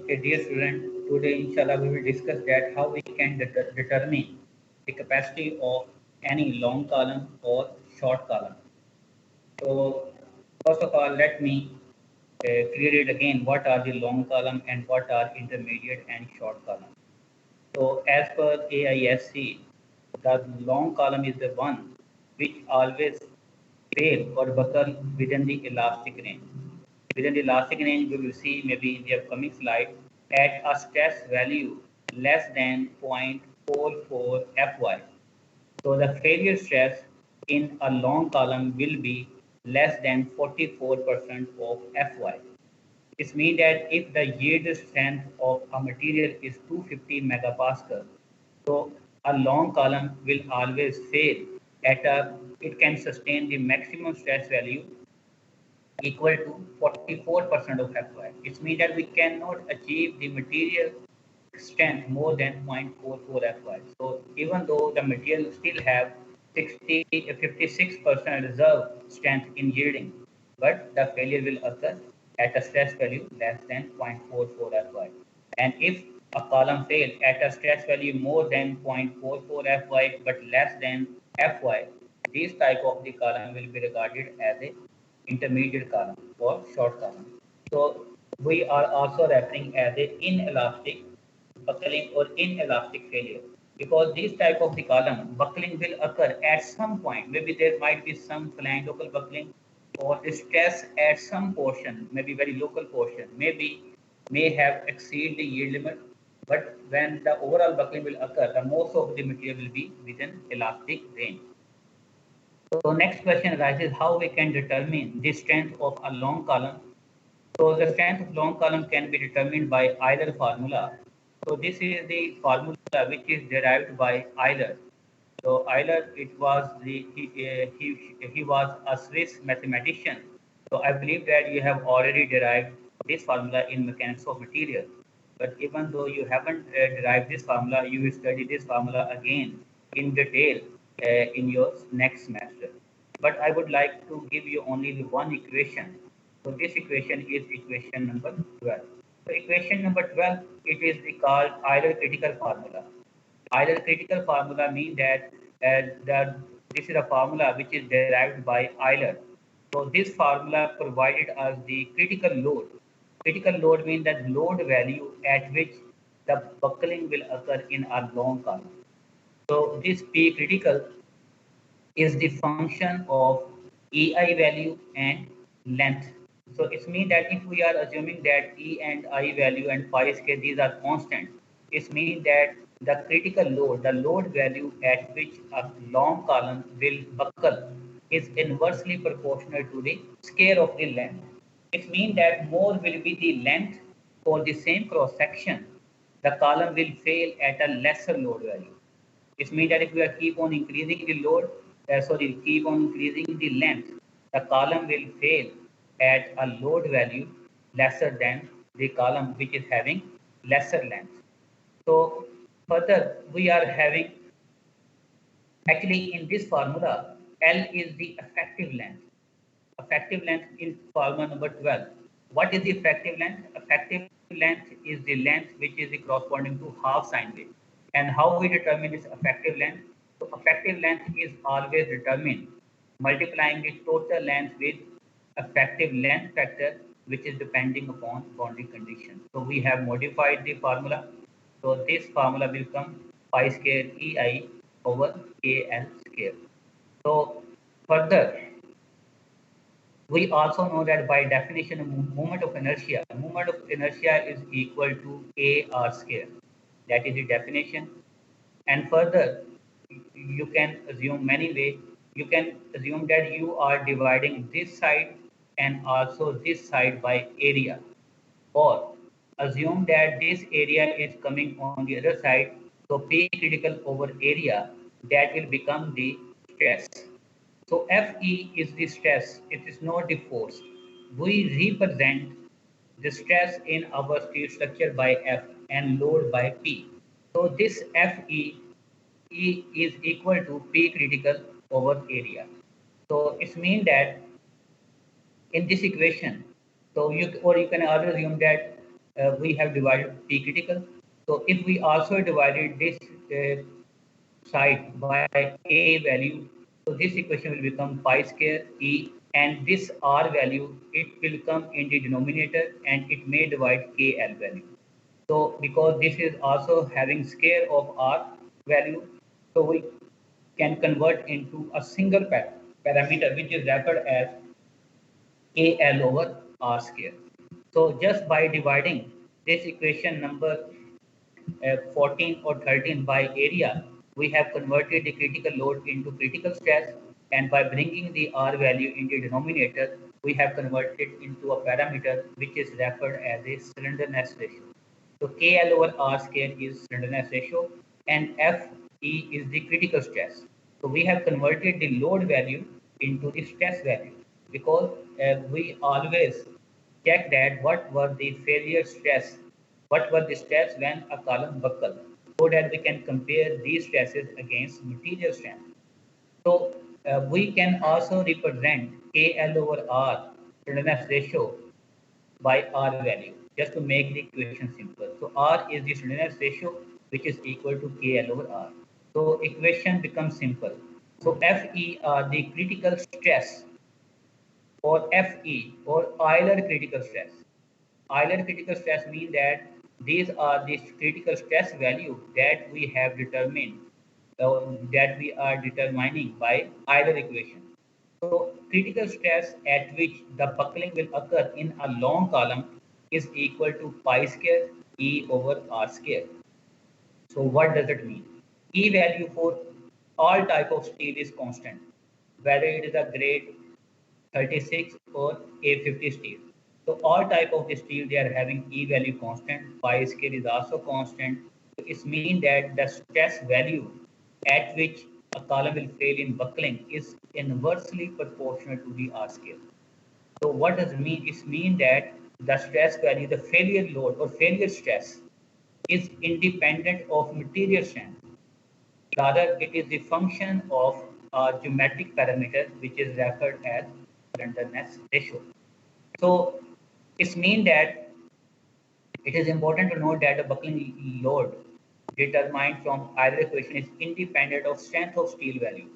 Okay, dear student, today inshallah we will discuss that how we can determine the capacity of any long column or short column. So first of all, let me clear it again. What are the long column and what are intermediate and short column? So as per AISC, the long column is the one which always fail or buckle within the elastic range. Within the elastic range, we will see maybe in the upcoming slide at a stress value less than 0.44 Fy. So the failure stress in a long column will be less than 44% of Fy. This means that if the yield strength of a material is 250 megapascal, so a long column will always fail it can sustain the maximum stress value equal to 44% of Fy. It means that we cannot achieve the material strength more than 0.44 Fy. So even though the material still have 56% reserve strength in yielding, but the failure will occur at a stress value less than 0.44 Fy. And if a column fails at a stress value more than 0.44 Fy but less than Fy, this type of the column will be regarded as a intermediate column or short column. So we are also referring as a inelastic buckling or inelastic failure because this type of the column buckling will occur at some point. Maybe there might be some flank local buckling or stress at some portion, maybe very local portion, maybe may have exceed the yield limit. But when the overall buckling will occur, the most of the material will be within elastic range. So next question arises how we can determine the strength of a long column. So the strength of long column can be determined by Euler formula. So this is the formula which is derived by Euler. So Euler, it was he was a Swiss mathematician. So I believe that you have already derived this formula in mechanics of materials. But even though you haven't derived this formula, you will study this formula again in detail in your next semester. But I would like to give you only one equation. So this equation is equation number 12. So equation number 12, it is called Euler critical formula. Euler critical formula means that this is a formula which is derived by Euler. So this formula provided us the critical load. Critical load means that load value at which the buckling will occur in a long column. So this P critical is the function of EI value and length. So it means that if we are assuming that E and I value and phi scale, these are constant, it means that the critical load, the load value at which a long column will buckle is inversely proportional to the scale of the length. It means that more will be the length for the same cross section, the column will fail at a lesser load value. It means that if we are keep on increasing the load, keep on increasing the length, the column will fail at a load value lesser than the column which is having lesser length. So further, we are having actually in this formula, L is the effective length. Effective length in formula number 12. What is the effective length? Effective length is the length which is corresponding to half sine wave. And how we determine this effective length? So effective length is always determined multiplying the total length with effective length factor, which is depending upon boundary condition. So we have modified the formula. So this formula will become pi square EI over KL square. So further, we also know that by definition of moment of inertia is equal to AR square. That is the definition. And further, you can assume many ways. You can assume that you are dividing this side and also this side by area. Or assume that this area is coming on the other side. So P critical over area, that will become the stress. So Fe is the stress, it is not the force. We represent the stress in our steel structure by F and load by P. So this Fe is equal to P critical over area. So it means that in this equation, so you can also assume that we have divided P critical. So if we also divided this side by A value, so this equation will become pi square E, and this R value, it will come in the denominator and it may divide KL value. So because this is also having square of R value, so we can convert into a single parameter which is referred as KL over R square. So just by dividing this equation number 14 or 13 by area, we have converted the critical load into critical stress, and by bringing the R value in the denominator, we have converted it into a parameter which is referred as a slenderness ratio. So KL over R square is slenderness ratio, and Fe is the critical stress. So we have converted the load value into the stress value because we always check that what were the failure stress, what were the stress when a column buckle, so that we can compare these stresses against material strength. So we can also represent KL over R slenderness ratio by R value, just to make the equation simple. So R is the slenderness ratio, which is equal to KL over R. So equation becomes simple. So Fe are the critical stress, or Fe or Euler critical stress. Euler critical stress means that these are the critical stress value that we have determined, that we are determining by Euler equation. So critical stress at which the buckling will occur in a long column is equal to pi square E over R square. So what does it mean? E value for all type of steel is constant, whether it is a grade 36 or A50 steel. So all type of the steel, they are having E value constant, pi scale is also constant. So it means that the stress value at which a column will fail in buckling is inversely proportional to the R scale. So what does it mean? It means that the stress value, the failure load or failure stress is independent of material strength. Rather, it is the function of a geometric parameter which is referred as slenderness ratio. So it means that it is important to note that the buckling load determined from either equation is independent of strength of steel value,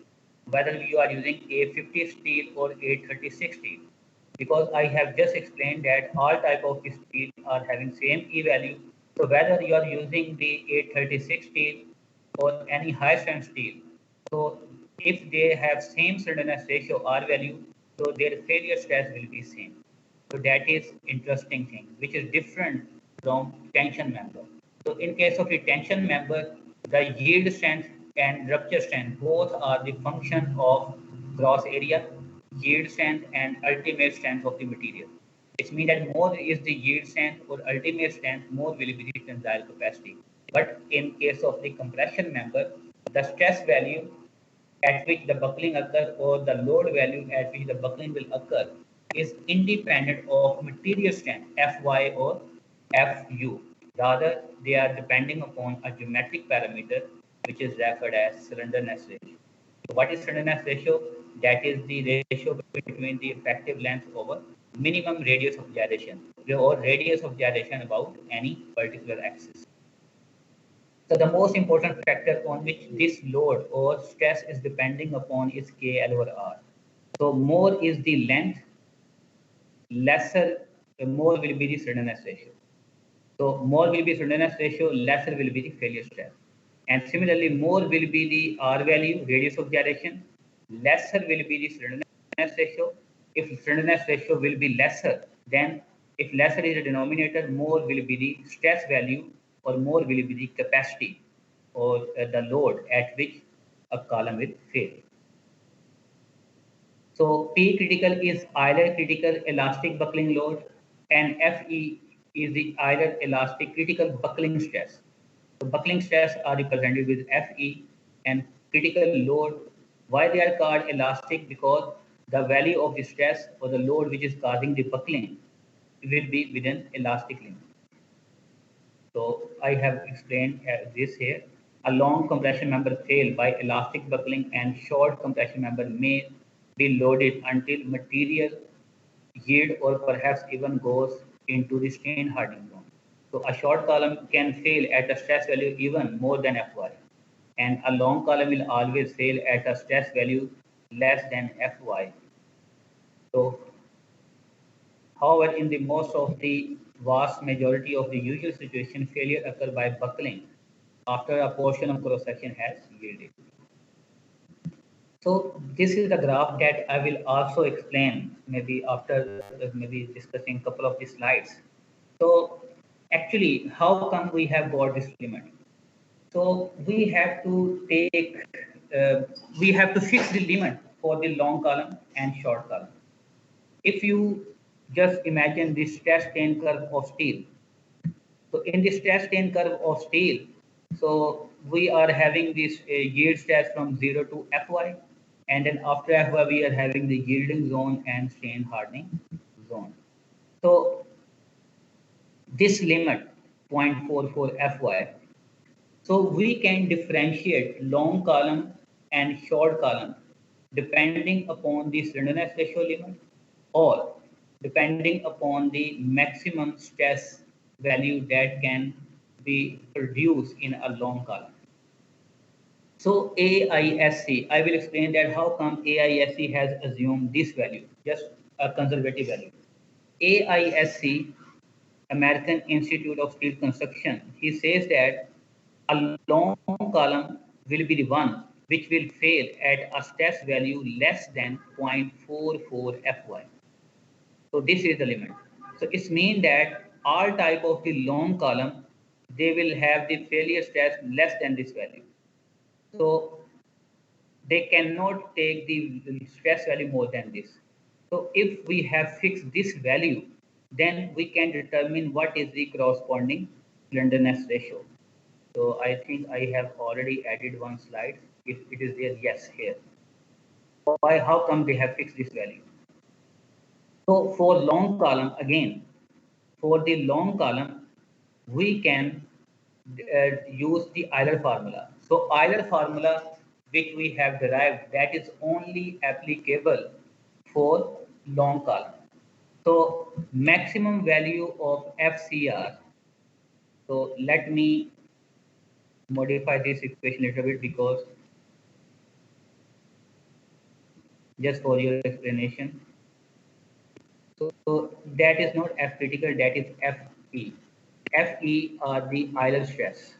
whether you are using A50 steel or A36 steel. Because I have just explained that all type of steel are having same E value. So whether you are using the A36 steel or any high strength steel, so if they have same slenderness ratio R value, so their failure stress will be same. So that is interesting thing, which is different from tension member. So in case of the tension member, the yield strength and rupture strength both are the function of gross area, yield strength, and ultimate strength of the material. It means that more is the yield strength or ultimate strength, more will be the tensile capacity. But in case of the compression member, the stress value at which the buckling occurs or the load value at which the buckling will occur is independent of material strength Fy or Fu. Rather, they are depending upon a geometric parameter which is referred as slenderness ratio. So what is slenderness ratio? That is the ratio between the effective length over minimum radius of gyration, or radius of gyration about any particular axis. So the most important factor on which this load or stress is depending upon is KL over R. So more is the length, lesser, more will be the slenderness ratio. So more will be slenderness ratio, lesser will be the failure stress. And similarly, more will be the R value, radius of gyration, lesser will be the slenderness ratio. If slenderness ratio will be lesser, then if lesser is the denominator, more will be the stress value or more will be the capacity or the load at which a column will fail. So P critical is Euler critical elastic buckling load, and Fe is the Euler elastic critical buckling stress. So buckling stress are represented with Fe, and critical load. Why they are called elastic? Because the value of the stress or the load which is causing the buckling will be within elastic limit. So I have explained this here. A long compression member fail by elastic buckling, and short compression member may be loaded until material yield or perhaps even goes into the strain hardening zone. So a short column can fail at a stress value even more than Fy, and a long column will always fail at a stress value less than Fy. So, however, in the most of the vast majority of the usual situation, failure occurs by buckling after a portion of cross section has yielded. So this is the graph that I will also explain maybe after maybe discussing a couple of the slides. So actually, how come we have got this limit? So we have to take, we have to fix the limit for the long column and short column. If you just imagine the stress strain curve of steel. So in the stress strain curve of steel, so we are having this yield stress from 0 to Fy, and then after Fy we are having the yielding zone and strain hardening zone. So this limit 0.44 Fy, so we can differentiate long column and short column depending upon the slenderness ratio limit or depending upon the maximum stress value that can be produced in a long column. So AISC, I will explain that how come AISC has assumed this value, just a conservative value. AISC, American Institute of Steel Construction, he says that a long column will be the one which will fail at a stress value less than 0.44 Fy. So this is the limit. So it means that all type of the long column, they will have the failure stress less than this value. So they cannot take the stress value more than this. So if we have fixed this value, then we can determine what is the corresponding slenderness ratio. So I think I have already added one slide. If it is there, yes, here. Why? How come they have fixed this value? So for long column, again, for the long column, we can use the Euler formula. So Euler formula, which we have derived, that is only applicable for long column. So maximum value of FCR. So let me modify this equation a little bit because just for your explanation. So that is not F critical, that is FE. FE are the Euler stress.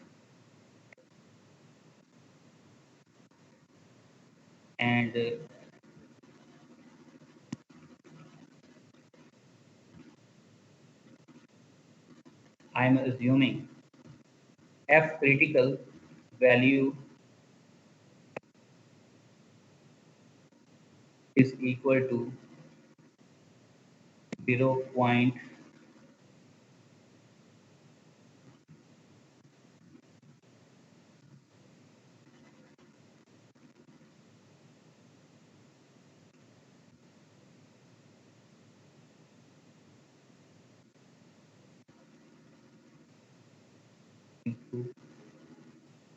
And I'm assuming F critical value is equal to 0.2.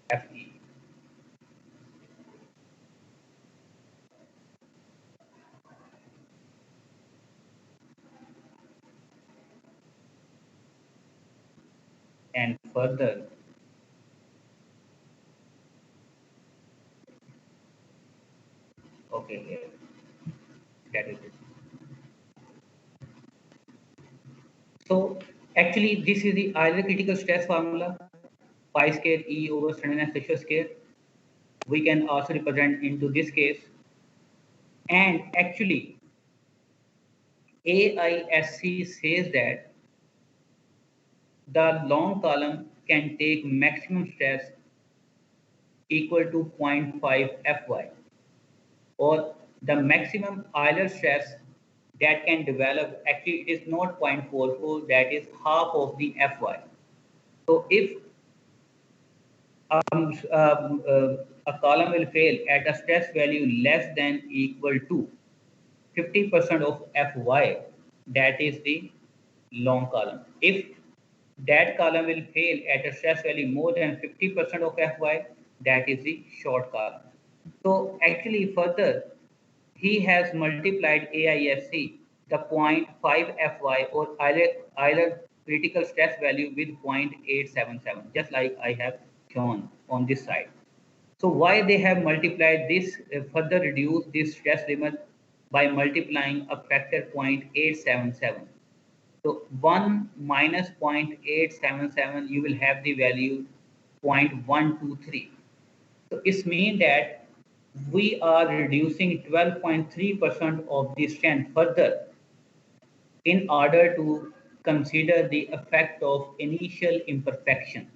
FE. And further, okay, here, that is it. So actually, this is the Euler critical stress formula, pi square E over slenderness ratio square. We can also represent into this case. And actually, AISC says that the long column can take maximum stress equal to 0.5 Fy, or the maximum Euler stress that can develop, actually it is not 0.44, that is half of the Fy. So if a column will fail at a stress value less than equal to 50% of Fy, that is the long column. If that column will fail at a stress value more than 50% of Fy, that is the short column. So actually further, he has multiplied AISC, the 0.5 Fy or Euler critical stress value with 0.877, just like I have shown on this side. So why they have multiplied this, further reduced this stress limit by multiplying a factor 0.877. So 1 minus 0.877, you will have the value 0.123. So it means that we are reducing 12.3% of the strength further in order to consider the effect of initial imperfection.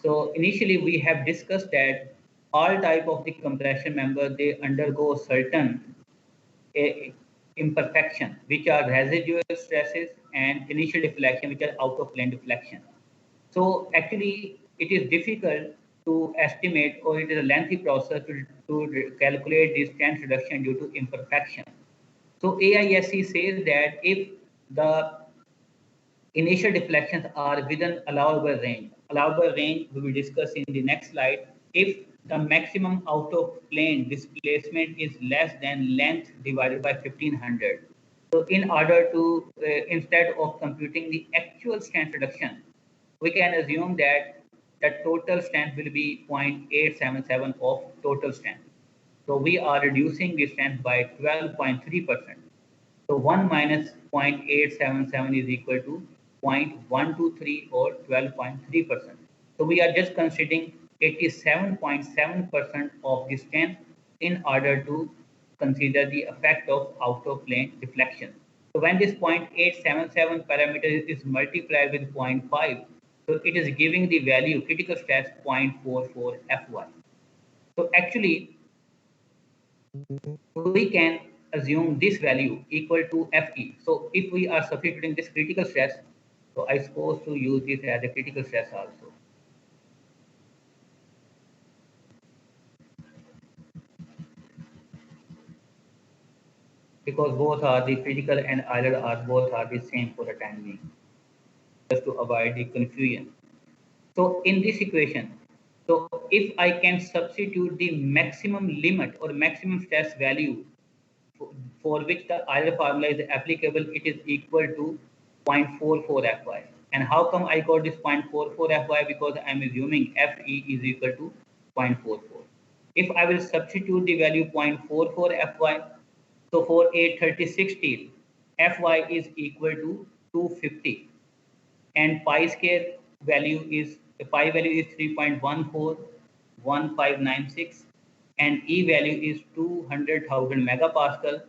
So initially we have discussed that all type of the compression member, they undergo certain imperfection, which are residual stresses and initial deflection, which are out of plane deflection. So actually it is difficult to estimate, or it is a lengthy process to calculate the strength reduction due to imperfection. So AISC says that if the initial deflections are within allowable range we will discuss in the next slide. If the maximum out of plane displacement is less than length divided by 1500. So in order to, instead of computing the actual strength reduction, we can assume that the total strength will be 0.877 of total strength. So we are reducing the strength by 12.3%. So 1 minus 0.877 is equal to 0.123 or 12.3%. So we are just considering 87.7% of the strength in order to consider the effect of out of plane deflection. So when this 0.877 parameter is multiplied with zero point 0.5, so it is giving the value critical stress 0.44 Fy. So actually we can assume this value equal to Fe. So if we are substituting this critical stress, so I suppose to use this as a critical stress also. Because both are the critical and idle are both are the same for the time being, just to avoid the confusion. So in this equation, so if I can substitute the maximum limit or maximum stress value for which the Euler formula is applicable, it is equal to 0.44 Fy. And how come I got this 0.44 Fy? Because I am assuming Fe is equal to 0.44. If I will substitute the value 0.44 Fy, so for 836 steel, Fy is equal to 250, and pi square value is, the pi value is 3.141596, and E value is 200,000 megapascal.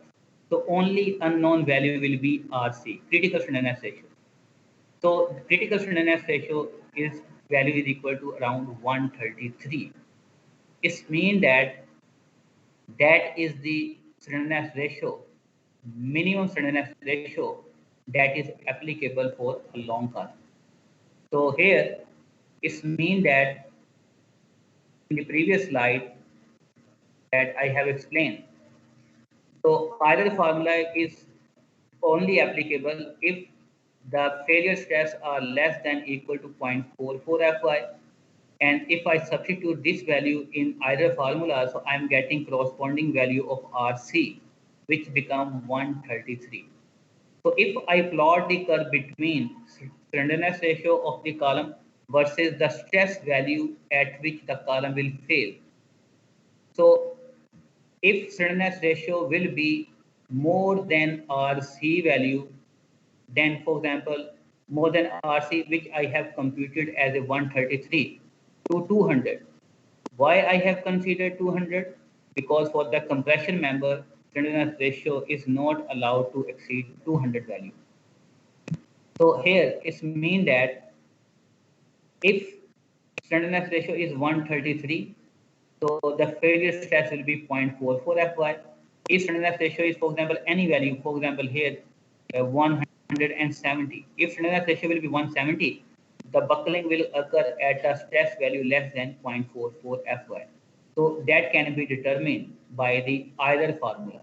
So only unknown value will be RC, critical strength ratio. So the critical strength ratio is value is equal to around 133. It means that that is the strength ratio, minimum strength ratio that is applicable for a long column. So here it means that in the previous slide that I have explained, so Euler formula is only applicable if the failure stress are less than equal to 0.44 Fy, and if I substitute this value in either formula, so I am getting corresponding value of RC, which become 133. So if I plot the curve between slenderness ratio of the column versus the stress value at which the column will fail. So if slenderness ratio will be more than RC value, then for example, more than RC, which I have computed as a 133 to 200. Why I have considered 200? Because for the compression member, slenderness ratio is not allowed to exceed 200 value. So here it means that if slenderness ratio is 133, so the failure stress will be 0.44 Fy. If slenderness ratio is, for example, any value, for example, here 170. If slenderness ratio will be 170, the buckling will occur at a stress value less than 0.44 Fy. So that can be determined by the Euler formula.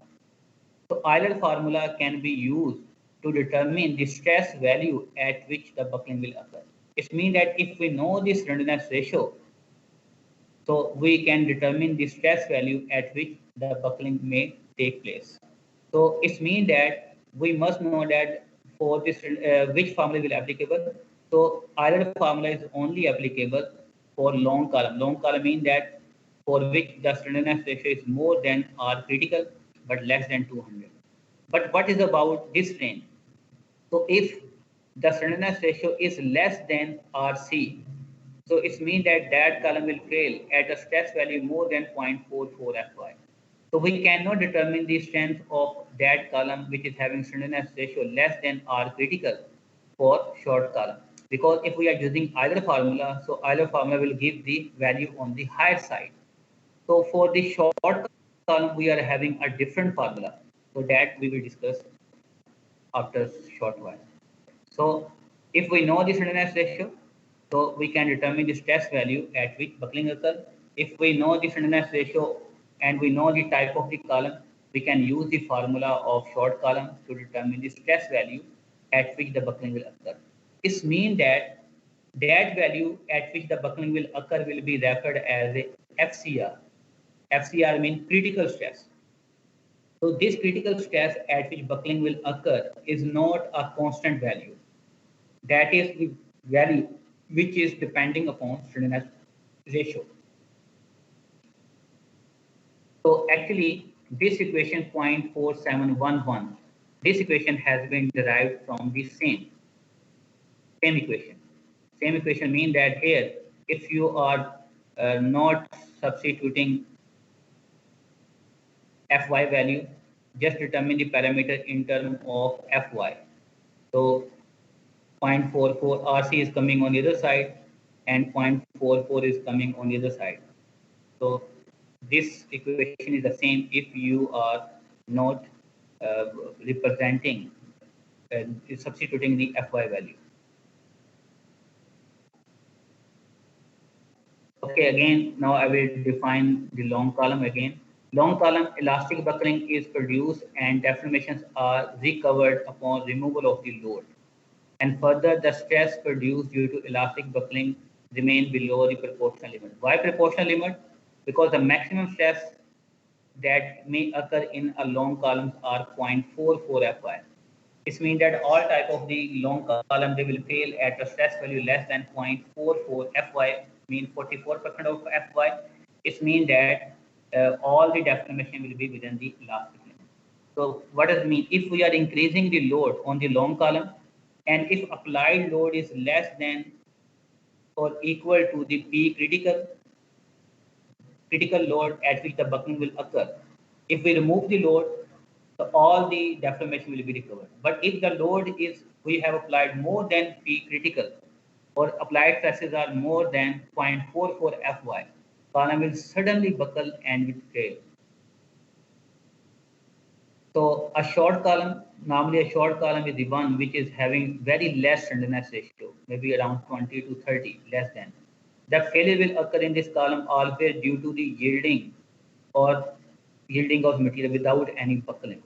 So Euler formula can be used to determine the stress value at which the buckling will occur. It means that if we know this slenderness ratio, so we can determine the stress value at which the buckling may take place. So it means that we must know that for this, which formula will applicable? So either formula is only applicable for long column. Long column means that for which the slenderness ratio is more than R critical but less than 200. But what is about this range? So if the slenderness ratio is less than RC, so it means that that column will fail at a stress value more than 0.44 Fy. So we cannot determine the strength of that column which is having slenderness ratio less than R critical for short column. Because if we are using either formula, so either formula will give the value on the higher side. So for the short column, we are having a different formula. So that we will discuss after short while. So if we know the slenderness ratio, so we can determine the stress value at which buckling occurs. If we know the slenderness ratio and we know the type of the column, we can use the formula of short column to determine the stress value at which the buckling will occur. This means that that value at which the buckling will occur will be referred as a FCR. FCR means critical stress. So this critical stress at which buckling will occur is not a constant value. That is the value which is depending upon slenderness ratio. So actually this equation 0.4711, this equation has been derived from the same equation. Same equation means that here if you are not substituting Fy value, just determine the parameter in terms of Fy. So 0.44 RC is coming on the other side and 0.44 is coming on the other side. So this equation is the same if you are not representing substituting the Fy value. Okay, again, now I will define the long column again. Long column elastic buckling is produced and deformations are recovered upon removal of the load. And further, the stress produced due to elastic buckling remain below the proportional limit. Why proportional limit? Because the maximum stress that may occur in a long column are 0.44 Fy. This means that all type of the long column, they will fail at a stress value less than 0.44 Fy, mean 44% of Fy. It means that all the deformation will be within the elastic limit. So what does it mean? If we are increasing the load on the long column, and if applied load is less than or equal to the P critical load at which the buckling will occur. If we remove the load, so all the deformation will be recovered. But if the load is, we have applied more than P critical or applied stresses are more than 0.44 Fy, column will suddenly buckle and will fail. So a short column, normally a short column is the one which is having very less slenderness ratio, maybe around 20 to 30, less than. The failure will occur in this column always due to the yielding or yielding of material without any buckling.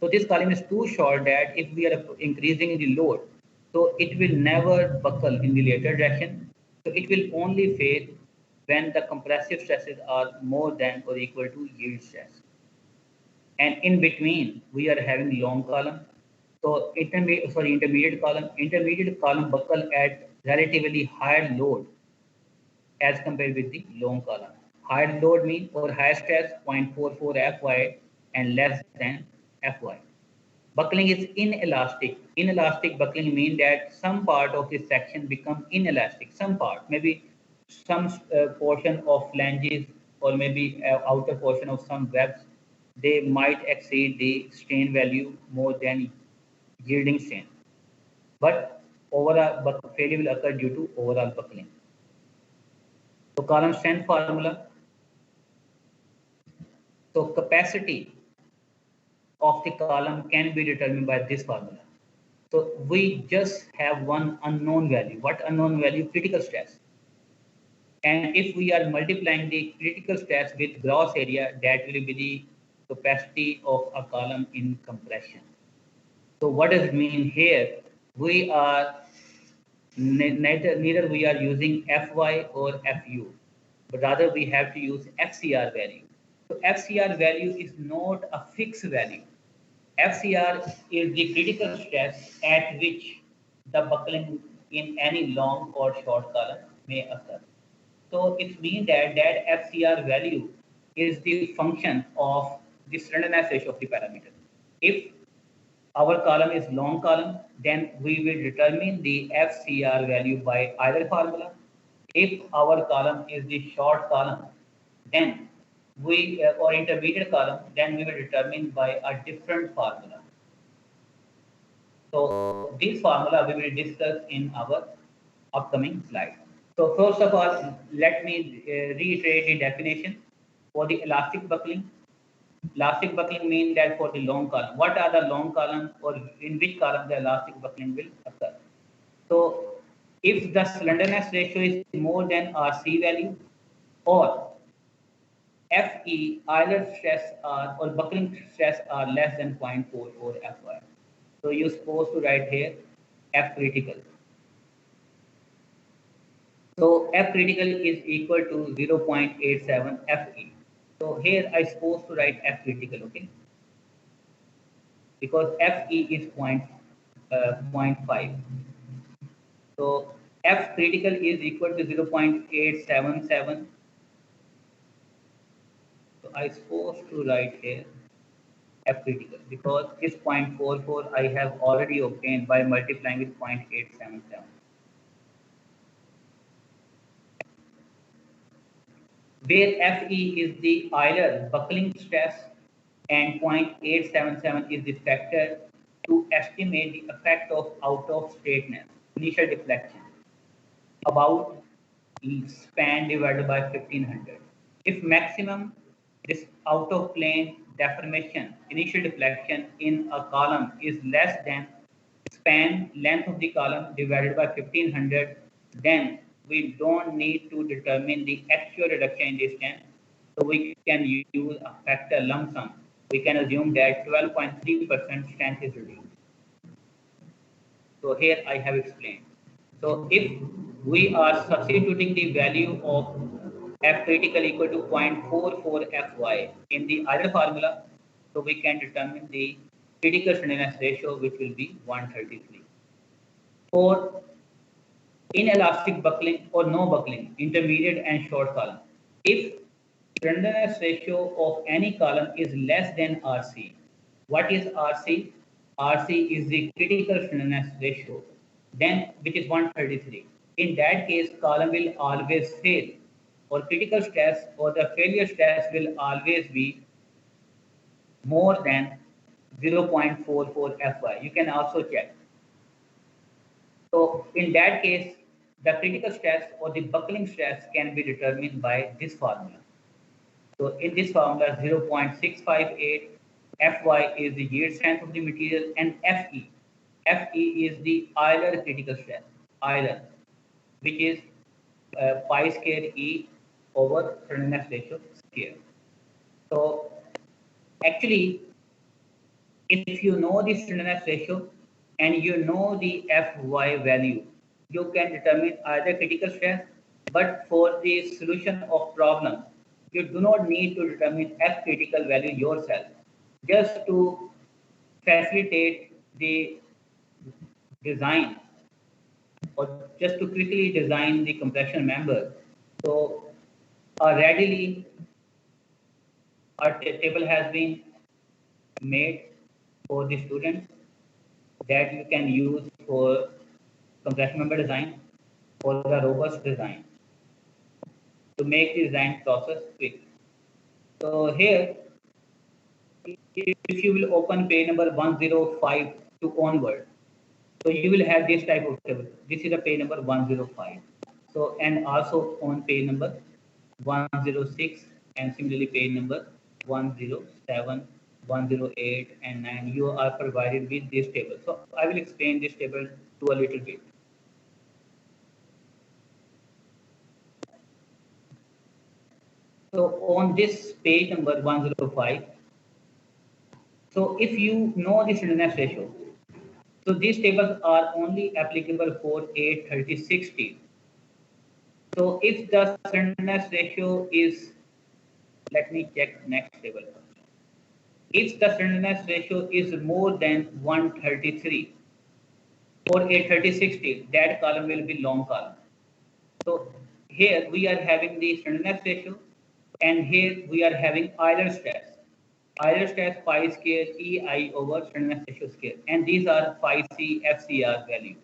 So this column is too short that if we are increasing the load, so it will never buckle in the later direction. So it will only fail when the compressive stresses are more than or equal to yield stress. And in between, we are having long column. So intermediate column buckle at relatively higher load as compared with the long column. Higher load mean or higher stress 0.44 Fy and less than Fy. Buckling is inelastic. Inelastic buckling means that some part of this section become inelastic. Some part, maybe some portion of flanges or maybe outer portion of some webs, they might exceed the strain value more than yielding strain. But overall failure will occur due to overall buckling. So column strength formula. So capacity of the column can be determined by this formula. So we just have one unknown value. What unknown value? Critical stress. And if we are multiplying the critical stress with gross area, that will be the capacity of a column in compression. So what does it mean here? We are neither we are using Fy or Fu, but rather we have to use FCR value. So FCR value is not a fixed value. FCR is the critical stress at which the buckling in any long or short column may occur. So it means that FCR value is the function of the slenderness ratio of the parameter. If our column is long column, then we will determine the FCR value by either formula. If our column is the short column, then we or intermediate column, then we will determine by a different formula. So this formula we will discuss in our upcoming slide. So first of all, let me reiterate the definition for the elastic buckling. Elastic buckling means that for the long column. What are the long columns, or in which column the elastic buckling will occur? So if the slenderness ratio is more than RC value, or FE, either stress or buckling stress are less than 0.44 FY. So you're supposed to write here F critical. So F critical is equal to 0.87 FE. So here I supposed to write F critical, okay? Because FE is 0.5. So F critical is equal to 0.877. So I supposed to write here F critical because this 0.44 I have already obtained by multiplying with 0.877. Where Fe is the Euler buckling stress and 0.877 is the factor to estimate the effect of out of straightness, initial deflection, about span divided by 1500. If maximum this out of plane deformation, initial deflection in a column is less than span length of the column divided by 1500, then we don't need to determine the actual reduction in distance. So we can use a factor lump sum. We can assume that 12.3% strength is reduced. So here I have explained. So if we are substituting the value of F critical equal to 0.44 Fy in the other formula, so we can determine the critical slenderness ratio, which will be 133. For inelastic buckling or no buckling, intermediate and short column, if slenderness ratio of any column is less than RC, what is RC? RC is the critical slenderness ratio, then which is 133. In that case, column will always fail, or critical stress or the failure stress will always be more than 0.44 Fy. You can also check. So in that case, the critical stress or the buckling stress can be determined by this formula. So in this formula, 0.658 Fy is the yield strength of the material, and Fe is the Euler critical stress, Euler, which is pi square E over slenderness ratio square. So actually, if you know the slenderness ratio and you know the Fy value, you can determine either critical stress, but for the solution of problem, you do not need to determine F critical value yourself. Just to facilitate the design, or just to quickly design the compression member. So readily a table has been made for the students that you can use for compression member design, for the robust design, to make the design process quick. So here, if you will open page number 105 to onward, so you will have this type of table. This is the page number 105. So and also on page number 106 and similarly page number 107, 108 and 9, you are provided with this table. So I will explain this table to a little bit. So on this page number 105, so if you know the slenderness ratio, so these tables are only applicable for 8, 30, 60. So if the slenderness ratio is, let me check next table. If the slenderness ratio is more than 133 or 830/60, that column will be long column. So here we are having the slenderness ratio, and here we are having Euler stress. Euler stress pi square EI over slenderness ratio square, and these are phi C FCR values.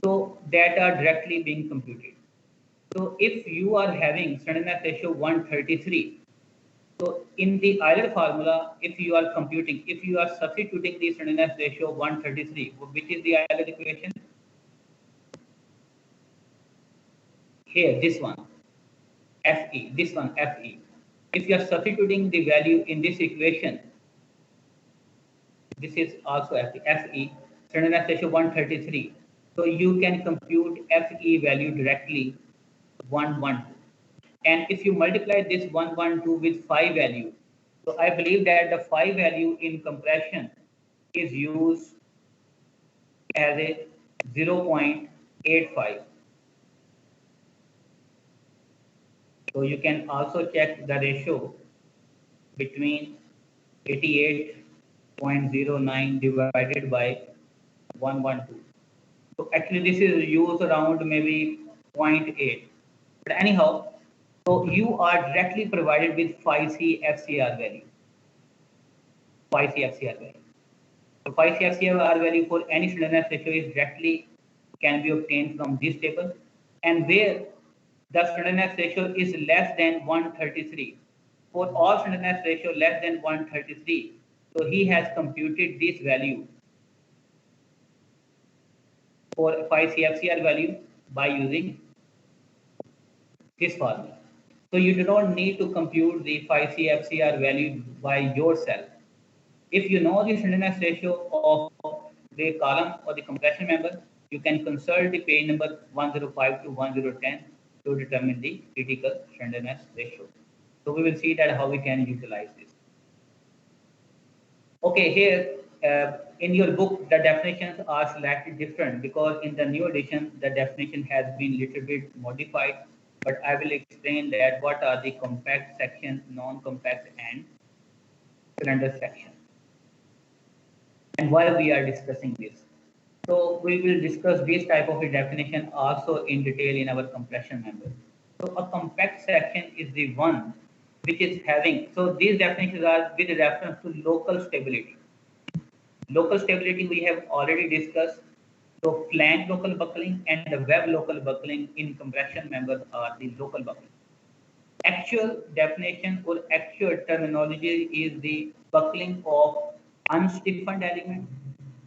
So that are directly being computed. So if you are having slenderness ratio 133, so in the Euler formula, if you are computing, if you are substituting the slenderness ratio 133, which is the Euler equation? Here, this one, Fe, this one, Fe. If you are substituting the value in this equation, this is also Fe, slenderness ratio 133. So you can compute Fe value directly 112. And if you multiply this 112 with phi value, so I believe that the phi value in compression is used as a 0.85. So you can also check the ratio between 88.09 divided by 112. So actually this is used around maybe 0.8. But anyhow, so you are directly provided with phi C FCR value. Phi C FCR value. So phi C FCR value for any slenderness ratio is directly can be obtained from this table, and where the slenderness ratio is less than 133. For all slenderness ratio less than 133, so he has computed this value for phi CFCR value by using this formula. So you do not need to compute the phi CFCR value by yourself. If you know the slenderness ratio of the column or the compression member, you can consult the page number 105 to 1010 to determine the critical slenderness ratio. So we will see that how we can utilize this. Okay, here in your book, the definitions are slightly different because in the new edition, the definition has been little bit modified. But I will explain that what are the compact section, non-compact, and cylinder section, and why we are discussing this. So we will discuss this type of a definition also in detail in our compression member. So a compact section is the one which is having, so these definitions are with reference to local stability. Local stability we have already discussed. So flange local buckling and the web local buckling in compression members are the local buckling. Actual definition or actual terminology is the buckling of unstiffened element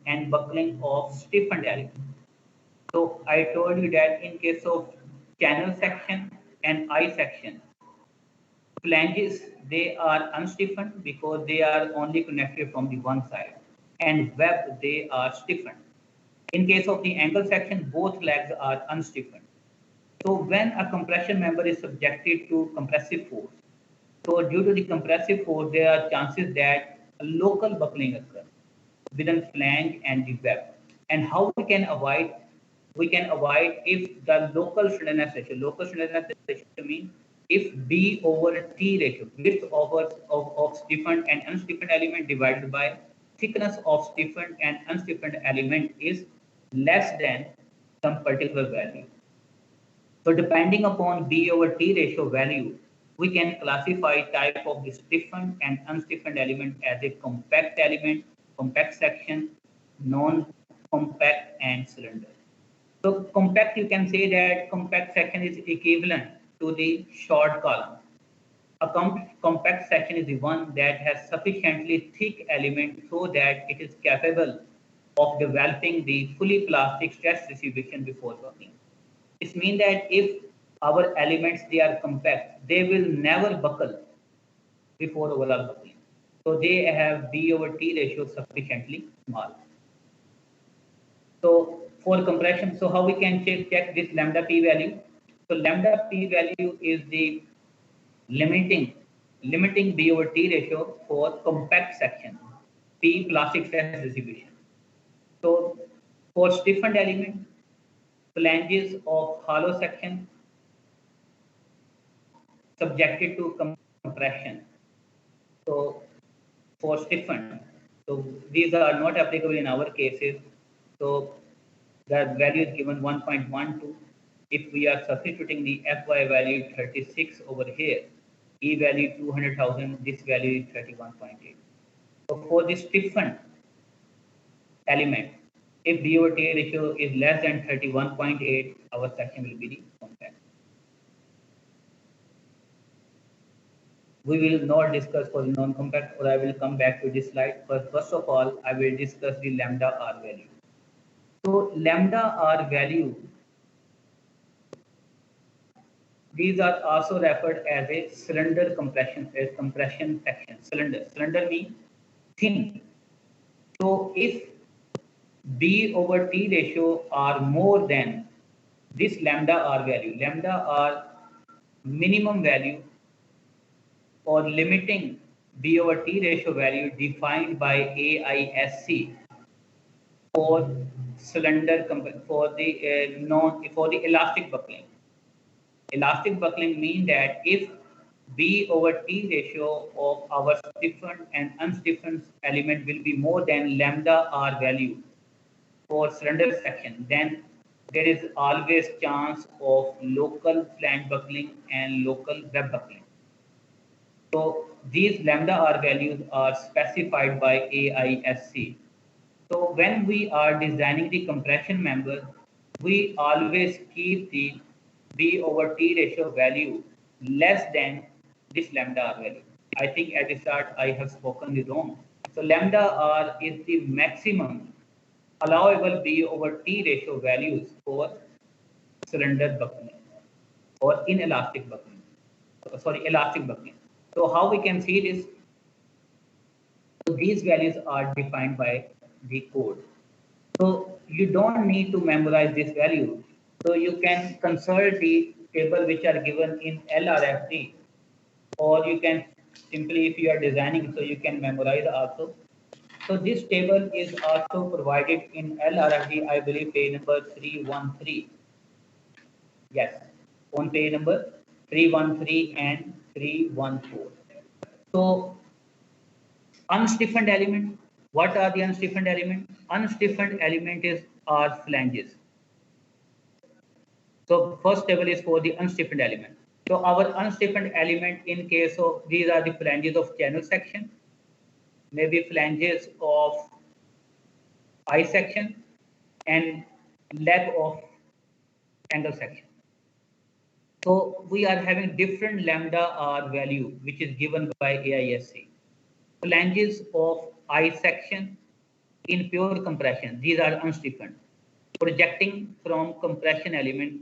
and buckling of stiffened element. So I told you that in case of channel section and I section, flanges, they are unstiffened because they are only connected from the one side, and web, they are stiffened. In case of the angle section, both legs are unstiffened. So when a compression member is subjected to compressive force, so due to the compressive force, there are chances that a local buckling occurs within flange and the web. And how we can avoid? We can avoid if the local slenderness ratio means if B over T ratio, width of stiffened and unstiffened element divided by thickness of stiffened and unstiffened element is less than some particular value. So depending upon B over T ratio value, we can classify type of the stiffened and unstiffened element as a compact element, compact section, non-compact, and cylinder. So compact, you can say that compact section is equivalent to the short column. A compact section is the one that has sufficiently thick element so that it is capable of developing the fully plastic stress distribution before working. This means that if our elements, they are compact, they will never buckle before overall buckling. So they have B over T ratio sufficiently small. So for compression, so how we can check this lambda P value? So lambda P value is the limiting B over T ratio for compact section, P plastic stress distribution. So for stiffened element, flanges of hollow section subjected to compression. So for stiffened. So these are not applicable in our cases. So the value is given 1.12. If we are substituting the Fy value 36 over here, E value 200,000, this value is 31.8. So for this stiffened element, if B over T ratio is less than 31.8, our section will be the compact. We will not discuss for the non-compact, or I will come back to this slide. But first of all, I will discuss the lambda R value. So lambda R value, these are also referred as a cylinder compression, as compression section. Cylinder means thin. So if B over T ratio are more than this lambda R value, lambda R minimum value or limiting B over T ratio value defined by AISC for cylinder for the non for the elastic buckling. Elastic buckling means that if B over T ratio of our stiffened and unstiffened element will be more than lambda R value for cylinder section, then there is always chance of local flange buckling and local web buckling. So these lambda R values are specified by AISC. So when we are designing the compression member, we always keep the B over T ratio value less than this lambda R value. I think at the start I have spoken the wrong. So lambda R is the maximum allowable B over T ratio values for cylinder buckling or inelastic buckling. Sorry, elastic buckling. So how we can see this? So these values are defined by the code. So you don't need to memorize this value. So you can consult the table which are given in LRFD, or you can simply, if you are designing, so you can memorize also. So this table is also provided in LRFD, I believe page number 313. Yes, on page number 313 and 314. So unstiffened element. What are the unstiffened element? Unstiffened element are flanges. So first table is for the unstiffened element. So our unstiffened element in case of these are the flanges of channel section, maybe flanges of I section, and leg of angle section. So we are having different lambda R value which is given by AISC. Flanges of I section in pure compression, these are unstiffened. Projecting from compression element,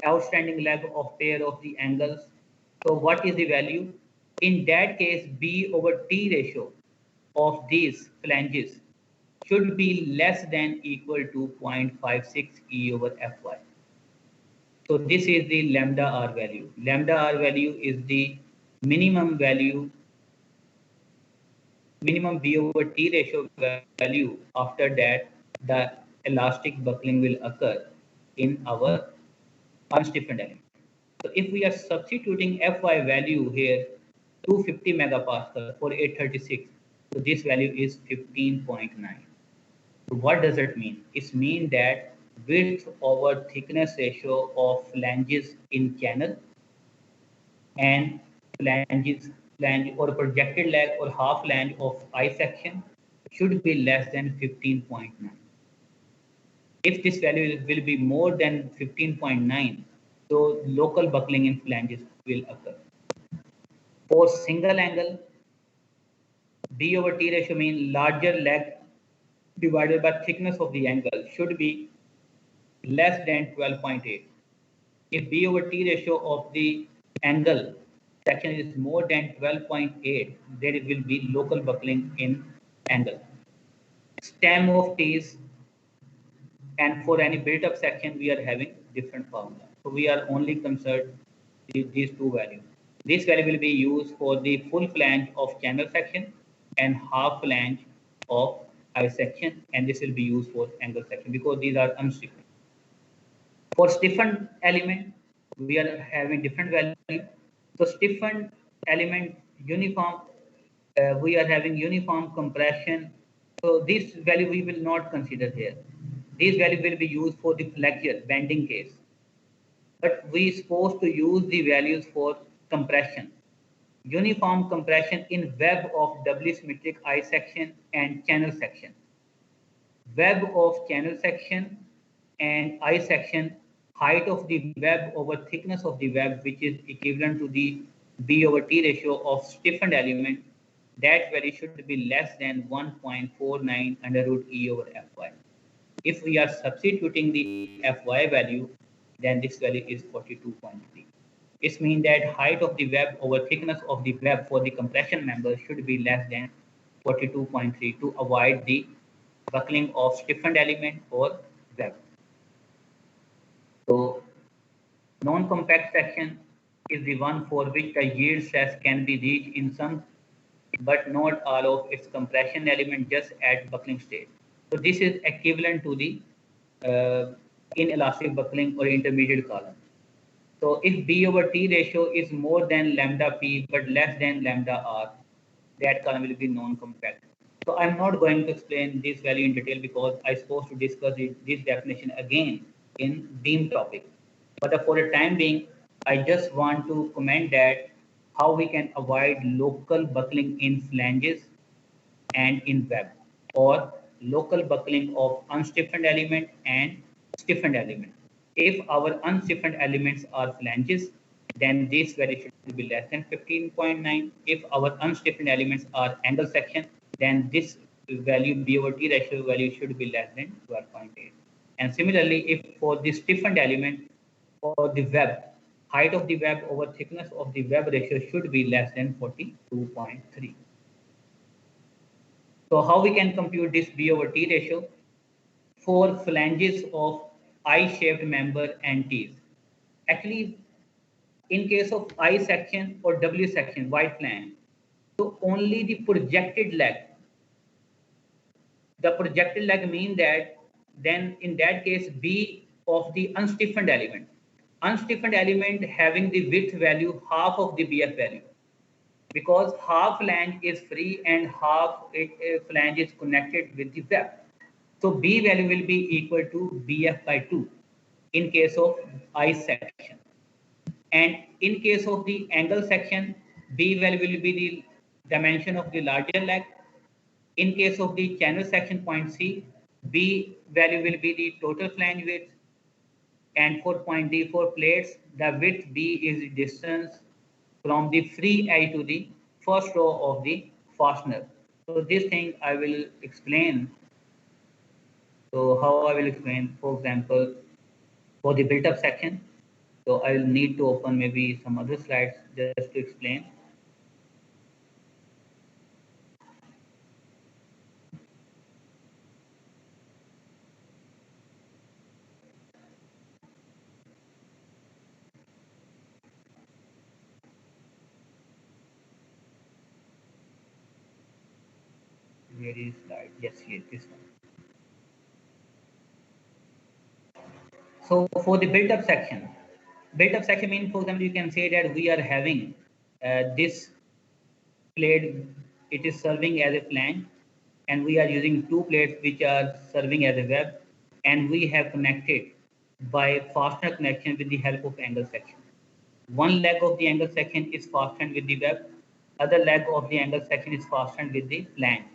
outstanding leg of pair of the angles. So what is the value? In that case, B over T ratio of these flanges should be less than equal to 0.56 E over Fy. So this is the lambda R value. Lambda R value is the minimum value, minimum B over T ratio value. After that, the elastic buckling will occur in our unstiffened element. So if we are substituting Fy value here, 250 megapascal for 836, so this value is 15.9. So what does it mean? It means that width over thickness ratio of flanges in channel and flange or projected leg or half flange of I section should be less than 15.9. If this value will be more than 15.9, so local buckling in flanges will occur. For single angle, B over T ratio means larger leg divided by thickness of the angle should be less than 12.8. If B over T ratio of the angle section is more than 12.8, there will be local buckling in angle. Stem of T's, and for any built-up section, we are having different formula. So we are only concerned with these two values. This value will be used for the full flange of channel section and half flange of I section, and this will be used for angle section because these are unstiffened. For stiffened element, we are having different value. So stiffened element uniform we are having uniform compression. So this value we will not consider here. This value will be used for the flexure bending case. But we supposed to use the values for compression. Uniform compression in web of doubly symmetric I section and channel section. Web of channel section and I section, height of the web over thickness of the web, which is equivalent to the B over T ratio of stiffened element, that value should be less than 1.49 under root E over Fy. If we are substituting the Fy value, then this value is 42.3. This means that height of the web over thickness of the web for the compression member should be less than 42.3 to avoid the buckling of stiffened element or web. So non-compact section is the one for which the yield stress can be reached in some but not all of its compression element just at buckling stage. So this is equivalent to the inelastic buckling or intermediate column. So if B over T ratio is more than lambda P but less than lambda R, that column will be non-compact. So I'm not going to explain this value in detail because I'm supposed to discuss this definition again in beam topic. But for the time being, I just want to comment that how we can avoid local buckling in flanges and in web, or local buckling of unstiffened element and stiffened element. If our unstiffened elements are flanges, then this value should be less than 15.9. If our unstiffened elements are angle section, then this value B over T ratio value should be less than 12.8. And similarly, if for the stiffened element for the web, height of the web over thickness of the web ratio should be less than 42.3. So how we can compute this B over T ratio for flanges of I-shaped member and T's? Actually, in case of I section or W section, wide flange, so only the projected leg. The projected leg mean that then in that case B of the unstiffened element. Unstiffened element having the width value half of the BF value, because half flange is free and half flange is connected with the web. So B value will be equal to BF by 2 in case of I section. And in case of the angle section, B value will be the dimension of the larger leg. In case of the channel section point C, B value will be the total flange width. And for point D for plates, the width B is the distance from the free edge to the first row of the fastener. So this thing I will explain. So how I will explain, for example, for the built up section. So I will need to open maybe some other slides just to explain. Where is slide? Yes, here, this one. So for the built-up section means, for example, you can say that we are having this plate, it is serving as a flange, and we are using two plates which are serving as a web, and we have connected by fastener connection with the help of angle section. One leg of the angle section is fastened with the web, other leg of the angle section is fastened with the flange,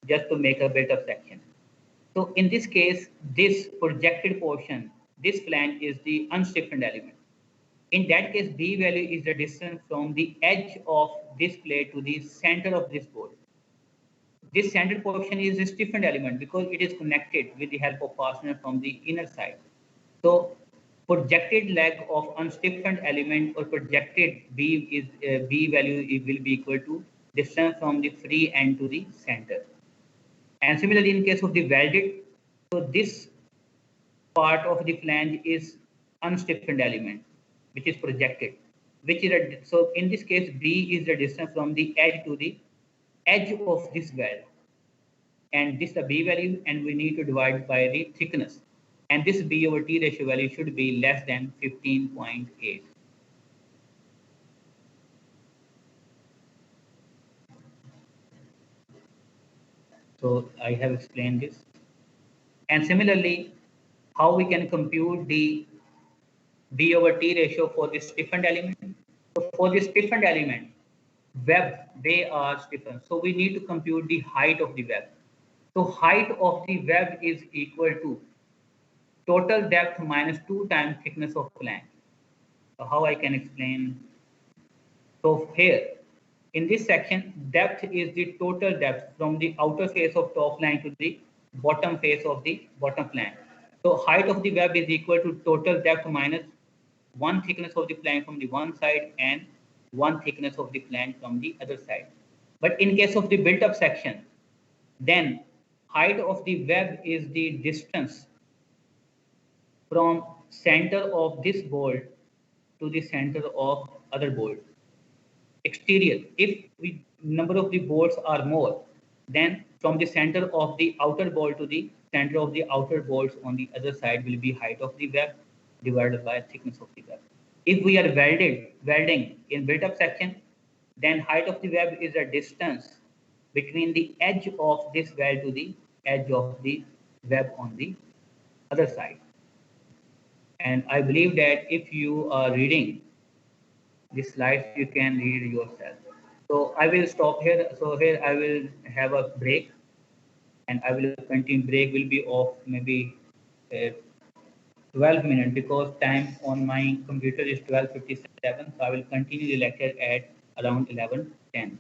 just to make a built-up section. So in this case, this projected portion, this flange is the unstiffened element. In that case, B value is the distance from the edge of this plate to the center of this board. This center portion is a stiffened element because it is connected with the help of fastener from the inner side. So projected leg of unstiffened element or projected B is B value will be equal to distance from the free end to the center. And similarly, in case of the welded, so this part of the flange is unstiffened element, which is projected, which is so in this case, B is the distance from the edge to the edge of this weld. And this is the B value, and we need to divide by the thickness. And this B over T ratio value should be less than 15.8. So I have explained this. And similarly, how we can compute the D over T ratio for the stiffened element. So for the stiffened element, web, they are stiffened. So we need to compute the height of the web. So height of the web is equal to total depth minus 2 times thickness of flange. So how I can explain? So here, in this section, depth is the total depth from the outer face of top line to the bottom face of the bottom flange. So height of the web is equal to total depth minus one thickness of the flange from the one side and one thickness of the flange from the other side. But in case of the built-up section, then height of the web is the distance from center of this bolt to the center of other bolt. Exterior, if we number of the bolts are more, then from the center of the outer bolt to the center of the outer bolts on the other side will be height of the web divided by thickness of the web. If we are welding in built-up section, then height of the web is a distance between the edge of this weld to the edge of the web on the other side. And I believe that if you are reading the slides, you can read yourself. So I will stop here. So here I will have a break, and I will continue. Break will be of maybe 12 minutes because time on my computer is 12:57. So I will continue the lecture at around 11:10.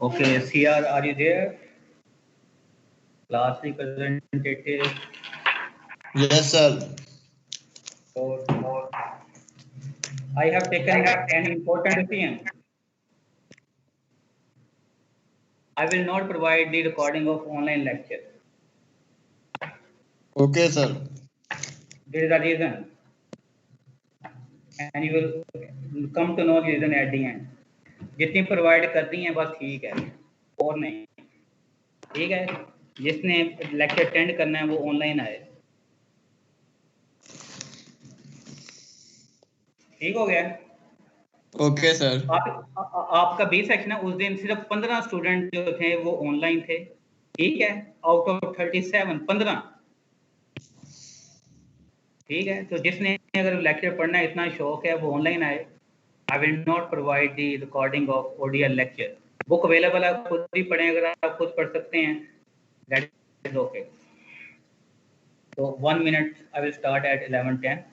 Okay, CR, are you there? Class representative. Yes, sir. Or I have taken an important decision. I will not provide the recording of online lecture. Okay, sir. There is a reason, and you will come to know the reason at the end. जितनी provide कर दी हैं बस ठीक है, और नहीं। ठीक है, जिसने लेक्चर अटेंड करना है वो ऑनलाइन आए। ठीक हो गया? Okay sir. आपका बी सेक्शन है, उस दिन सिर्फ 15 स्टूडेंट जो थे वो ऑनलाइन थे। ठीक है, आउट ऑफ 37 15। ठीक है, तो जिसने अगर लेक्चर पढ़ना है, इतना शौक है, वो ऑनलाइन आए। I will not provide the recording of audio lecture. Book available है, खुद भी पढ़ें, अगर आप खुद पढ़ सकते हैं दैट इज ओके। तो 1 minute, I will start at 11:10।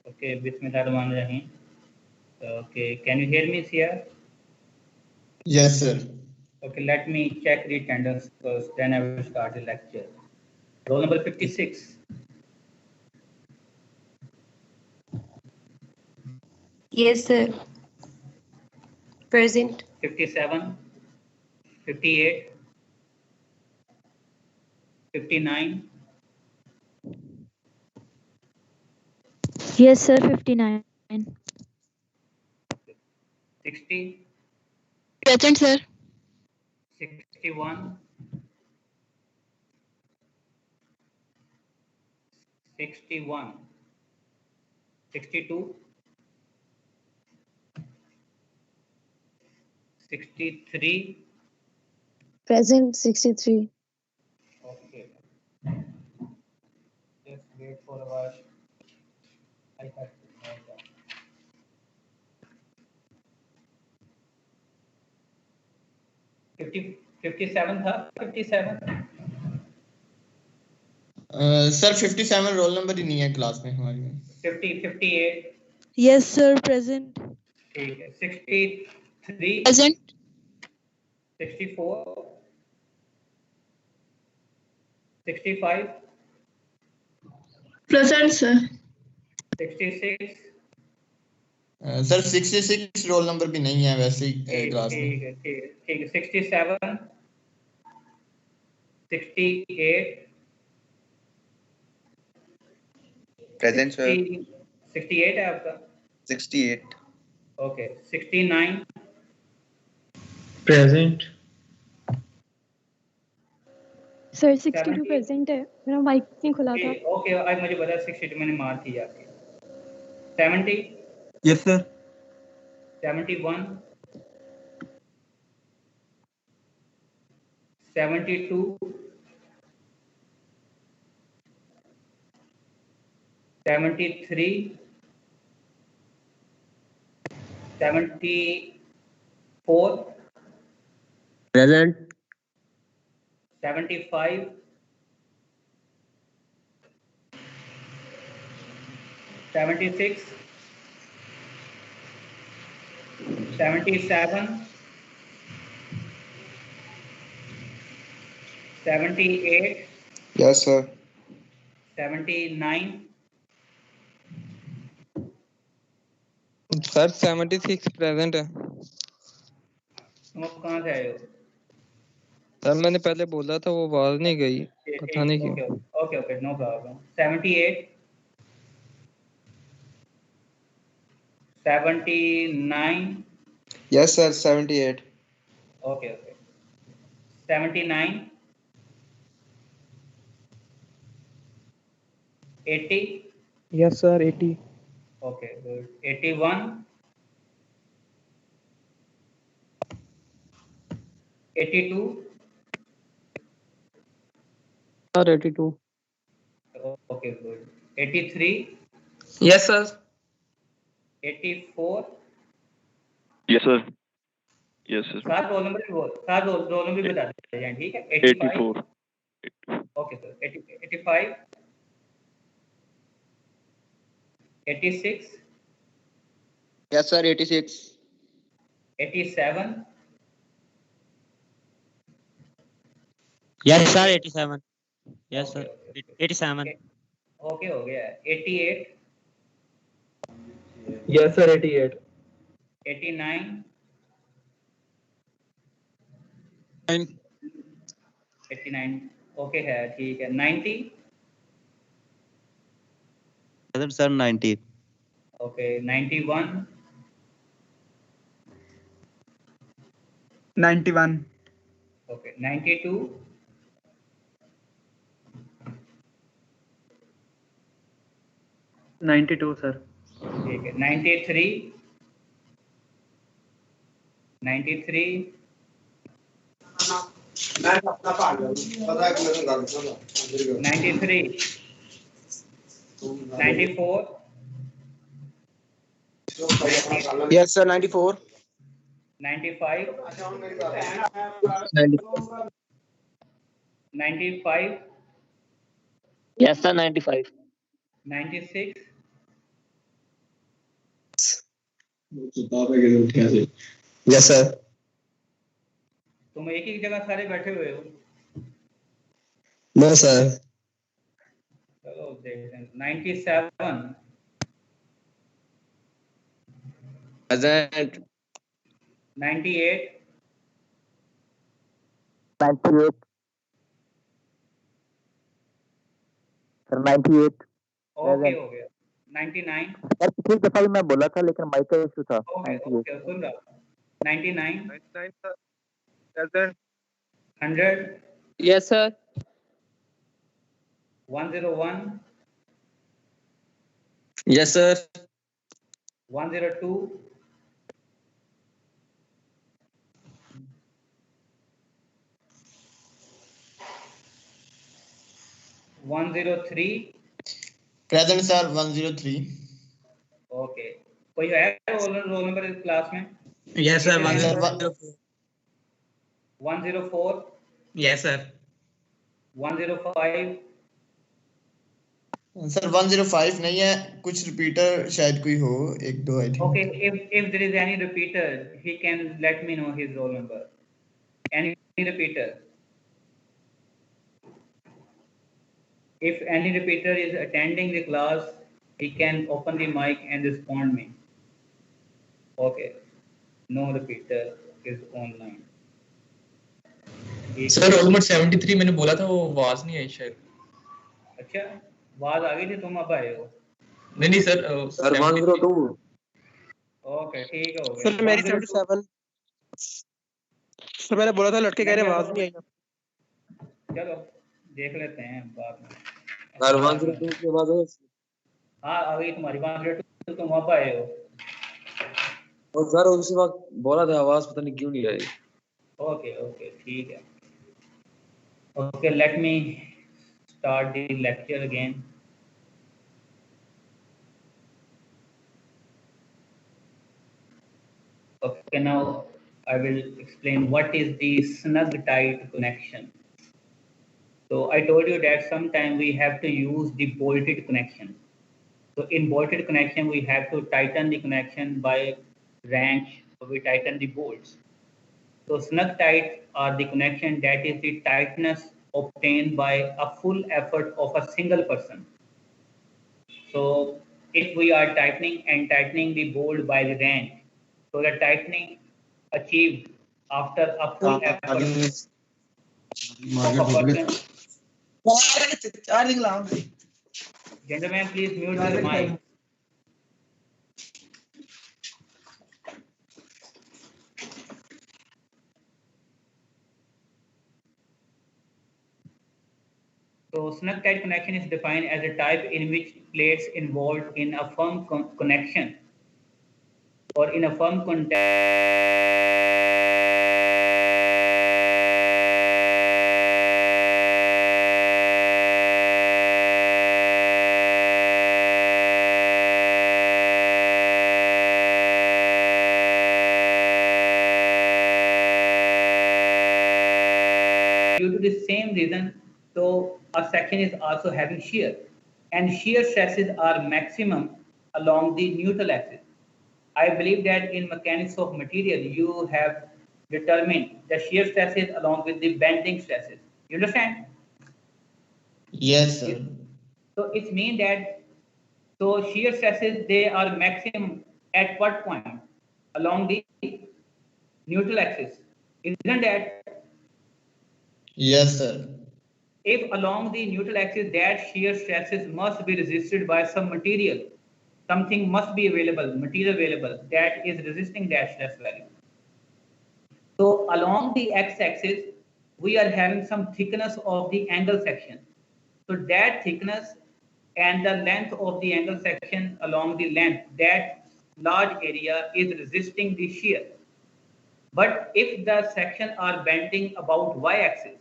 Okay, Bismillahirrahmanirrahim. Okay, can you hear me, Sia? Yes, sir. Okay, let me check the attendance first, then I will start the lecture. Roll number 56. Yes, sir. Present. 57, 58, 59, Yes, sir, 59. 60, Present, sir. 61, 61, 62, 63. Present 63. Okay, just wait for a while. I have to note that. 57 था, 57. Sir 57 roll number ही नहीं है class में हमारी में। 58 Yes, sir. Present. ठीक है, 63 Present. 64 65 Present, sir. 66 sir 66 role number भी नहीं है वैसे ही ठीक क्लास में। ठीक है ठीक है ठीक है, 67 68 Present, sir. 68 है आपका, 68. Okay 69 Present. सर 62 70 प्रेजेंट है, मेरा माइक नहीं खुला था। ओके आज मुझे पता 62 मैंने मार थी आपकी। 70 Yes, sir. 71 72 73 74 Present. 75 76 77 78 Yes, sir. 79 sir 76 present है। तुम अब कहाँ से आए हो? सर मैंने पहले बोला था वो आवाज नहीं गई, पता नहीं क्यों। Okay okay okay no problem. 78 79 Yes, sir. 78. Okay okay 79 80 Yes, sir. 80. Okay good 81 82 Sir, 82. Okay good 83 Yes, sir. 84 Yes, sir. Yes, sir. सात रोल नंबर भी बोल, सात रोल नंबर भी बता दीजिए, ठीक है। 85 84. Okay sir 85 86 Yes, sir. 86. 87 Yes, sir. 87. Yes, okay sir. Okay 87. Okay हो गया। 88 Yes, sir. 88. 89 89 ओके है, ठीक है। 90 Present, sir. 90. Okay 91 91. Okay 92 92, sir. ठीक है। 93 93 93 94 Yes, sir. 94. 95 95 Yes, sir. 95. 96 yes sir. तुम एक ही जगह सारे बैठे हुए हो। No sir. चलो देखते हैं। 97 Present. 98 98. Sir, 98. ओके हो गया। 99 सर पिछली दफा भी मैं बोला था लेकिन माइक का इशू था। ओके ओके सुन रहा। 99 99 sir present. 100 Yes, sir. 101 Yes, sir. 102 103 present sir 103। Okay कोई है रोल नंबर इस क्लास में? Yes, sir. 104 Yes, sir. 105 sir 105 नहीं है, कुछ रिपीटर शायद कोई हो, एक दो I think. Okay, if there is any repeater, he can let me know his roll number. Any repeater? If any repeater is attending the class, he can open the mic and respond me. Okay, no repeater is online. Sir roll number 73 मैंने बोला था, वो आवाज नहीं आई शायद. अच्छा, आवाज आ गई थी, तुम अब आए हो? नहीं सर, सर 102. ओके, ठीक है, हो गया. सर मेरी 77. सर मैंने बोला था, लड़के कह रहे आवाज नहीं आई. चलो देख लेते हैं बाद में. सर 102 की आवाज है. हाँ, आ गई तुम्हारी 102, तुम अब आए हो. और सर उसी वक्त बोला था, आवाज पता नहीं क्यों नहीं आई. ओके, ठीक है. Okay, let me start the lecture again. Okay, now I will explain what is the snug tight connection. So I told you that sometime we have to use the bolted connection. So in bolted connection, we have to tighten the connection by wrench, so we tighten the bolts. So snug tight are the connection that is the tightness obtained by a full effort of a single person. So if we are tightening the bolt by the wrench, so the tightening achieved after a full effort of a person. Gentlemen, please mute the mic. So snug tight connection is defined as a type in which plates involved in a firm connection or in a firm contact due to the same reason. So a section is also having shear, and shear stresses are maximum along the neutral axis. I believe that in mechanics of material, you have determined the shear stresses along with the bending stresses. You understand? Yes, sir. So it means that shear stresses, they are maximum at what point? Along the neutral axis. Isn't that? Yes, sir. If along the neutral axis, that shear stresses must be resisted by some material. Something must be available, material available, that is resisting that stress value. So along the x-axis, we are having some thickness of the angle section. So that thickness and the length of the angle section along the length, that large area is resisting the shear. But if the section are bending about y-axis,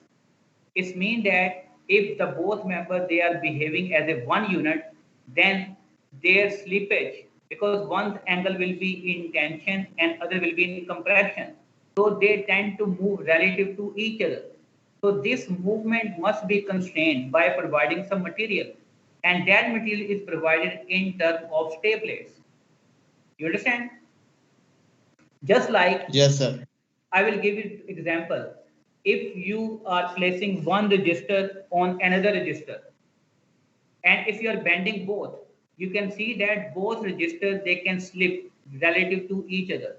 it means that if the both members, they are behaving as a one unit, then their slippage, because one angle will be in tension and other will be in compression, so they tend to move relative to each other. So this movement must be constrained by providing some material, and that material is provided in terms of stay plates. You understand? Just like, yes, sir. I will give you example. If you are placing one register on another register, and if you are bending both, you can see that both registers, they can slip relative to each other,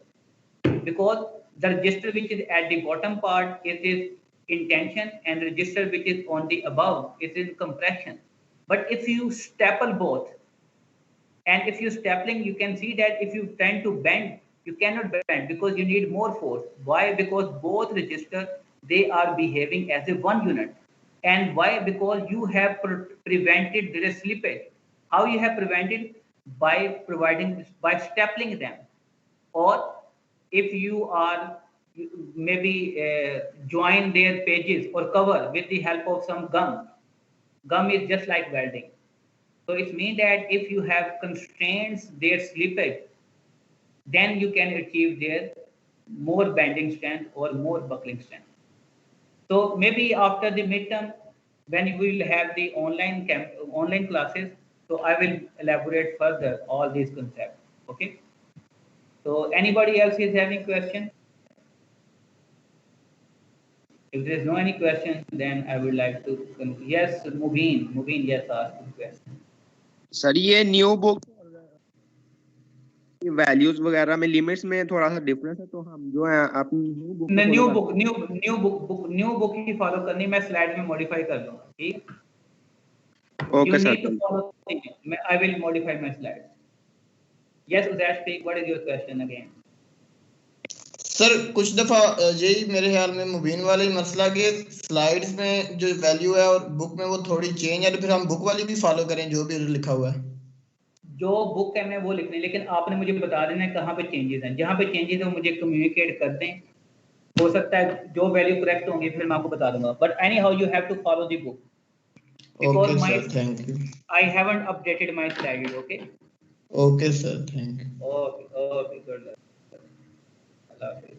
because the register which is at the bottom part, it is in tension, and the register which is on the above is in compression. But if you staple both, and if you stapling, you can see that if you tend to bend, you cannot bend because you need more force. Why? Because both registers, they are behaving as a one unit. And why? Because you have prevented their slippage. How you have prevented? By stapling them. Or if you are maybe join their pages or cover with the help of some gum. Gum is just like welding. So it means that if you have constraints their slippage, then you can achieve their more bending strength or more buckling strength. So maybe after the midterm, when we will have the online classes, So I will elaborate further all these concepts. Okay. So anybody else is having question? If there is no any question, then I would like to. Yes, Mubin, yes, ask the question. Sir ये new book values वगैरह में limits में थोड़ा सा difference है, तो हम जो है अपनी न्यू बुक ही फॉलो करनी, मैं स्लाइड में मॉडिफाई कर लूंगा, ठीक? Okay sir, I will modify my slides. Yes, Uzair, speak. What is your question again? Sir कुछ दफा यही मेरे ख्याल में मुबीन वाला ही मसला कि स्लाइड्स में जो वैल्यू है और बुक में वो थोड़ी चेंज है, तो फिर हम बुक वाली भी फॉलो करें जो भी लिखा हुआ है। जो बुक है मैं वो लिखने, लेकिन आपने मुझे बता देना है कहाँ पे चेंजेस हैं। जहाँ पे चेंजेस है मुझे कम्युनिकेट कर दें, हो सकता है जो वैल्यू करेक्ट होंगी फिर मैं आपको बता दूंगा। But anyhow you have to follow the book because okay, my sir, thank you. I haven't updated my slide. Okay, okay sir, thank you. Okay, good luck. Allah Hafiz.